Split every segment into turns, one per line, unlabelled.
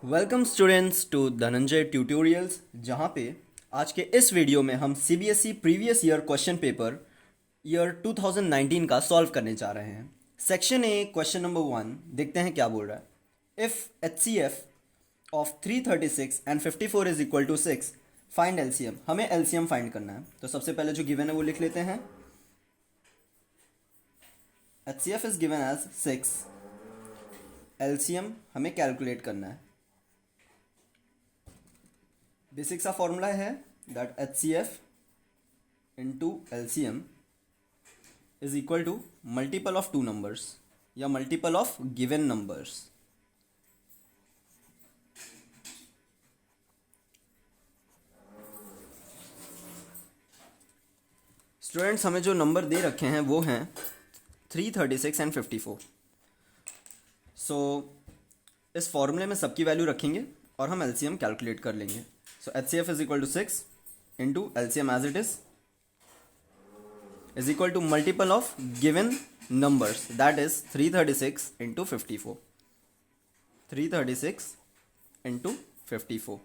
Welcome students to Dhananjay tutorials. जहाँ पे आज के इस वीडियो में हम CBSE previous year question paper year 2019 का सॉल्व करने जा रहे हैं। सेक्शन ए क्वेश्चन नंबर 1 देखते हैं क्या बोल रहा है। If H C F of 336 and 54 is equal to 6 find LCM. हमें एलसीएम फाइंड करना है, तो सबसे पहले जो गिवन है वो लिख लेते हैं। H C F is given as 6, LCM हमें कैलकुलेट करना है। बेसिक सा फॉर्मूला है that H C F into L C M is equal to multiple of two numbers या multiple of given numbers. Students हमें जो नंबर दे रखे हैं वो हैं 336 एंड 54। सो इस फॉर्मूले में सबकी वैल्यू रखेंगे और हम एलसीएम कैलकुलेट कर लेंगे। So H C F is equal to 6 into LCM as it is equal to multiple of given numbers, that is 336 into 54, 336 into 54।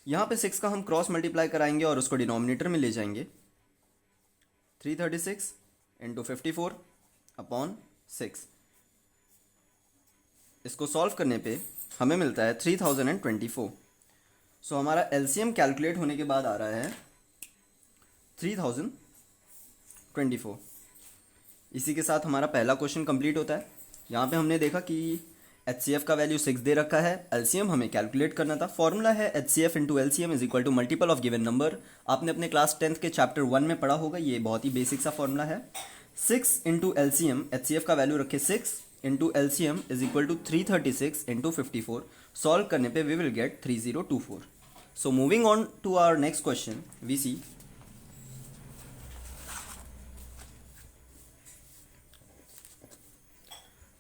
यहाँ पे 6 का हम क्रॉस मल्टीप्लाई कराएंगे और उसको डिनोमिनेटर में ले जाएंगे। 336 इंटू 54 अपॉन 6। इसको सॉल्व करने पे हमें मिलता है 3024। सो हमारा एलसीएम कैलकुलेट होने के बाद आ रहा है 3024। इसी के साथ हमारा पहला क्वेश्चन कंप्लीट होता है। यहाँ पे हमने देखा कि एच का वैल्यू 6 दे रखा है, एलसीएम हमें कैलकुलेट करना था। फॉर्मूला है H C F into LCM is equal to multiple of given number. आपने अपने क्लास 10th के चैप्टर 1 में पढ़ा होगा, ये बहुत ही बेसिक सा फॉर्मूला है। 6 into LCM, H C F का वैल्यू रखे 6 into LCM is equal to 336 into 54। Solve करने पे we will get 3024। So moving on to our next question, we see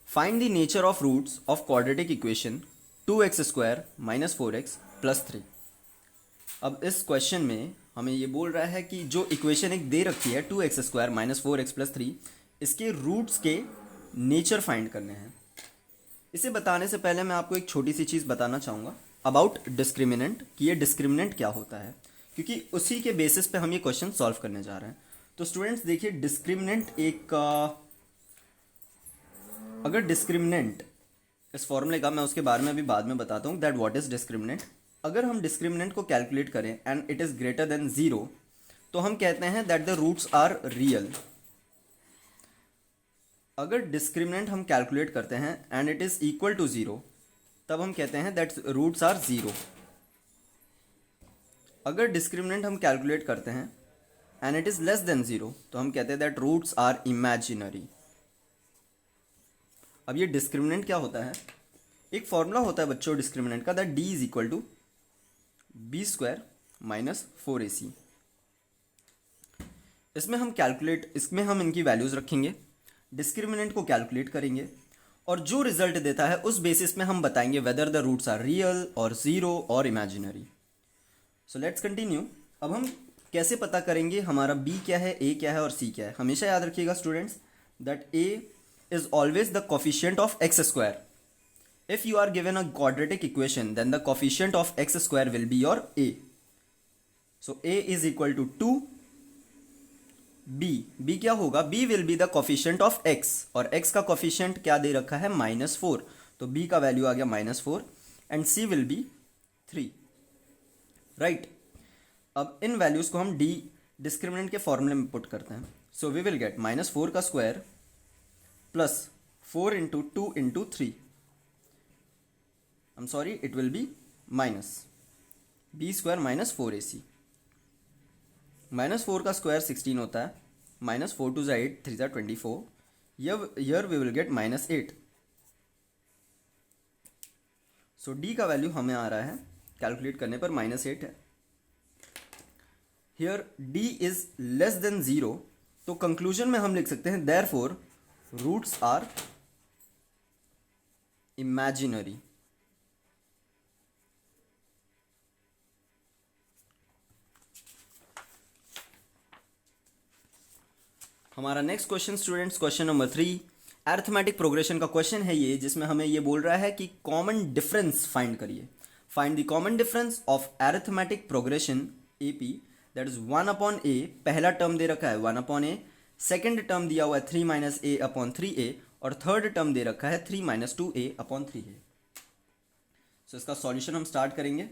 find the nature of roots of quadratic equation 2x square minus 4x plus 3। अब इस question में हमें ये बोल रहा है कि जो इक्वेशन एक दे रखी है 2x square minus 4x plus 3, इसके रूट्स के नेचर फाइंड करने हैं। इसे बताने से पहले मैं आपको एक छोटी सी चीज़ बताना चाहूँगा अबाउट डिस्क्रिमिनेंट, कि ये डिस्क्रिमिनेंट क्या होता है, क्योंकि उसी के बेसिस पे हम ये क्वेश्चन सॉल्व करने जा रहे हैं। तो स्टूडेंट्स देखिए, डिस्क्रिमिनेंट एक अगर डिस्क्रिमिनेंट इस फॉर्मूले का, मैं उसके बारे में अभी बाद में बताता हूँ दैट व्हाट इज डिस्क्रिमिनेंट। अगर हम डिस्क्रिमिनेंट को कैलकुलेट करें and it is greater than 0, तो हम कहते हैं that the roots are real. अगर डिस्क्रिमिनेंट हम कैलकुलेट करते हैं and it is equal to 0, तब हम कहते हैं दैट रूट्स आर 0। अगर डिस्क्रिमिनेंट हम कैलकुलेट करते हैं and it is less than 0, तो हम कहते हैं दैट रूट्स आर इमेजिनरी। अब ये डिस्क्रिमिनेंट क्या होता है, एक फॉर्मूला होता है बच्चों डिस्क्रिमिनेंट का, that D is equal to B square minus 4ac। इसमें हम इनकी वैल्यूज़ रखेंगे, डिस्क्रिमिनेंट को कैलकुलेट करेंगे और जो रिजल्ट देता है उस बेसिस में हम बताएंगे whether the roots are real और 0 और इमेजिनरी। So let's continue. अब हम कैसे पता करेंगे हमारा बी क्या है, ए क्या है और सी क्या है। हमेशा याद रखिएगा students that A is always the coefficient of x square. If you are given a quadratic equation, then the coefficient of x square will be your a. So a is equal to 2, b क्या होगा, b will be the coefficient of x, और x का coefficient क्या दे रखा है -4, तो b का value आ गया -4 and c will be 3, right. अब इन वैल्यूज को हम डिस्क्रिमिनेंट के फॉर्मूले में पुट करते हैं। सो वी विल गेट -4 का square plus 4 into 2 into 3, I'm sorry, it will be minus b square minus 4ac। -4 का स्क्वायर 16 होता है, -4 2 8, 3 24, here we will get -8। So d का वैल्यू हमें आ रहा है कैलकुलेट करने पर -8 है। Here d is less than 0, तो कंक्लूजन में हम लिख सकते हैं देयरफॉर रूट्स आर इमेजिनरी। हमारा next question students, question number 3, arithmetic progression का क्वेश्चन है ये, जिसमें हमें ये बोल रहा है कि कॉमन डिफरेंस फाइंड करिए। Find the common difference of arithmetic progression AP, that is 1/a। पहला टर्म दे रखा है 1/a, सेकेंड टर्म दिया हुआ है 3 - a/3a, और थर्ड टर्म दे रखा है 3 - 2a/3a। सो इसका सॉल्यूशन हम स्टार्ट करेंगे।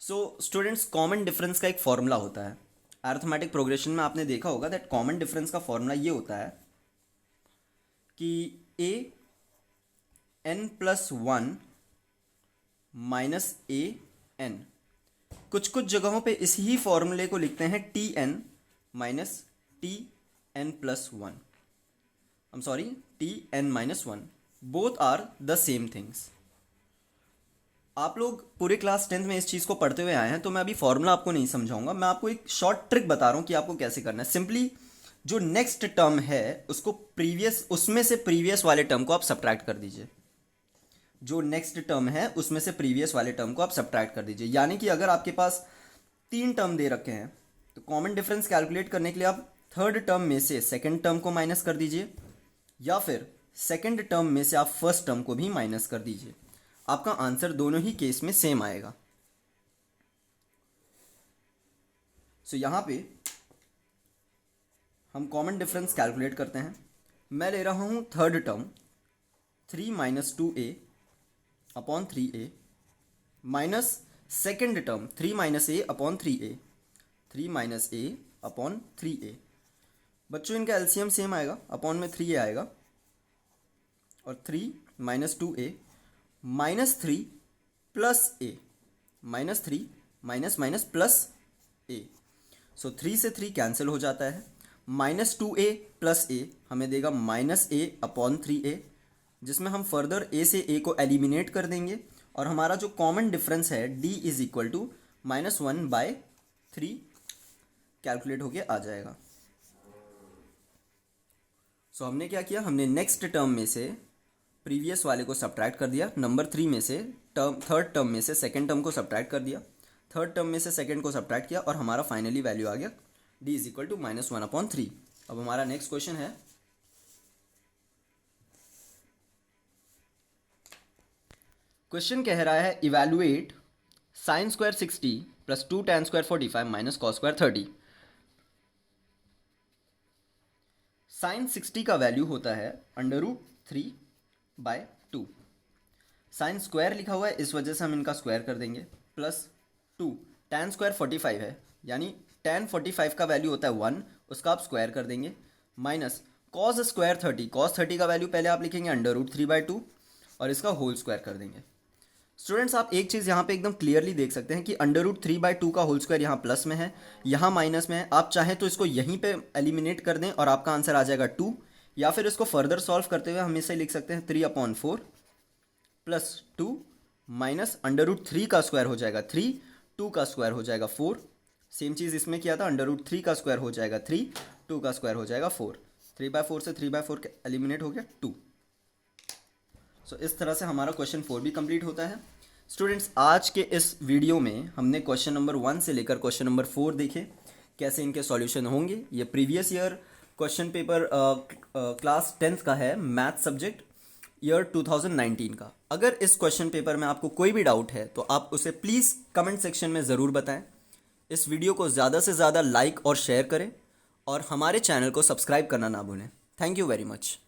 सो स्टूडेंट्स, कॉमन डिफरेंस का एक फॉर्मूला होता है अरिथमेटिक प्रोग्रेशन में। आपने देखा होगा दैट कॉमन डिफरेंस का फॉर्मूला ये होता है कि an+1 - an। कुछ कुछ जगहों पे इस ही फॉर्मूले को लिखते हैं tn - tn+1। I'm sorry, tn-1। Both are the same things. आप लोग पूरे क्लास 10th में इस चीज़ को पढ़ते हुए आए हैं, तो मैं अभी फॉर्मूला आपको नहीं समझाऊंगा। मैं आपको एक शॉर्ट ट्रिक बता रहा हूँ कि आपको कैसे करना है। सिंपली जो नेक्स्ट टर्म है उसको उसमें से प्रीवियस वाले टर्म को आप सब्ट्रैक्ट कर दीजिए। जो नेक्स्ट टर्म है उसमें से प्रीवियस वाले टर्म को आप सब्ट्रैक्ट कर दीजिए। यानी कि अगर आपके पास 3 टर्म दे रखे हैं तो कॉमन डिफरेंस कैलकुलेट करने के लिए आप थर्ड टर्म में से सेकेंड टर्म को माइनस कर दीजिए, या फिर सेकेंड टर्म में से आप फर्स्ट टर्म को भी माइनस कर दीजिए। आपका आंसर दोनों ही केस में सेम आएगा। सो यहां पे हम कॉमन डिफरेंस कैलकुलेट करते हैं। मैं ले रहा हूं third term 3 - 2a/3a minus second term 3 - a/3a, 3 - a/3a। बच्चों इनका एलसीएम सेम आएगा, अपॉन में 3a आएगा, और 3 - 2a -3 + a, -3 minus plus a। सो 3 से 3 कैंसिल हो जाता है। -2a + a हमें देगा -a/3a, जिसमें हम फर्दर a से a को एलिमिनेट कर देंगे, और हमारा जो कॉमन डिफरेंस है d = -1/3 कैलकुलेट होके आ जाएगा। सो हमने क्या किया, हमने नेक्स्ट टर्म में से प्रीवियस वाले को सब्ट्रैक्ट कर दिया, नंबर 3 में से थर्ड टर्म में से सेकेंड टर्म को सब्ट्रैक्ट कर दिया, थर्ड टर्म में से सेकेंड को सब्ट्रैक्ट किया, और हमारा फाइनली वैल्यू आ गया d = -1/3। अब हमारा नेक्स्ट क्वेश्चन है, क्वेश्चन कह रहा है evaluate sin² 60 + 2 tan² 45 - cos² 30। sin 60 का वैल्यू होता है √3/2। साइन स्क्वायर लिखा हुआ है, इस वजह से हम इनका स्क्वायर कर देंगे, +2 tan² 45 है, यानी tan 45 का वैल्यू होता है 1, उसका आप स्क्वायर कर देंगे, माइनस cos² 30। cos 30 का वैल्यू पहले आप लिखेंगे √3/2 और इसका होल स्क्वायर कर देंगे। स्टूडेंट्स, आप एक चीज़ यहाँ पे एकदम क्लियरली देख सकते हैं कि √3/2 का होल स्क्वायर यहाँ प्लस में है, यहाँ माइनस में है। आप चाहें तो इसको यहीं पे एलिमिनेट कर दें और आपका आंसर आ जाएगा 2, या फिर इसको फर्दर सॉल्व करते हुए हम इसे लिख सकते हैं 3/4 + 2 माइनस √3 का स्क्वायर हो जाएगा 3, 2 का स्क्वायर हो जाएगा 4। सेम चीज़ इसमें किया था, √3 का स्क्वायर हो जाएगा 3, 2 का स्क्वायर हो जाएगा 4। 3/4 से 3/4 एलिमिनेट हो गया 2। सो इस तरह से हमारा क्वेश्चन 4 भी कंप्लीट होता है। स्टूडेंट्स, आज के इस वीडियो में हमने क्वेश्चन नंबर 1 से लेकर क्वेश्चन नंबर 4 देखे, कैसे इनके सॉल्यूशन होंगे। ये previous year question paper class 10th का है, मैथ सब्जेक्ट, ईयर 2019 का। अगर इस क्वेश्चन पेपर में आपको कोई भी डाउट है तो आप उसे प्लीज़ कमेंट सेक्शन में ज़रूर बताएं। इस वीडियो को ज़्यादा से ज़्यादा लाइक और शेयर करें, और हमारे चैनल को सब्सक्राइब करना ना भूलें। Thank you very much.